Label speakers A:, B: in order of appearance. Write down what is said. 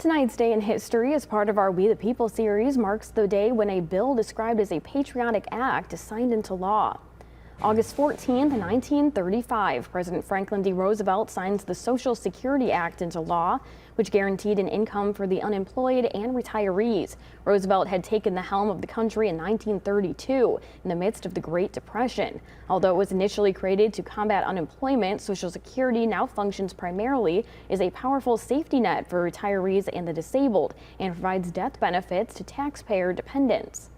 A: Tonight's day in history, as part of our We the People series, marks the day when a bill described as a patriotic act is signed into law. August 14th, 1935, President Franklin D. Roosevelt signs the Social Security Act into law, which guaranteed an income for the unemployed and retirees. Roosevelt had taken the helm of the country in 1932 in the midst of the Great Depression. Although it was initially created to combat unemployment, Social Security now functions primarily as a powerful safety net for retirees and the disabled and provides death benefits to taxpayer dependents.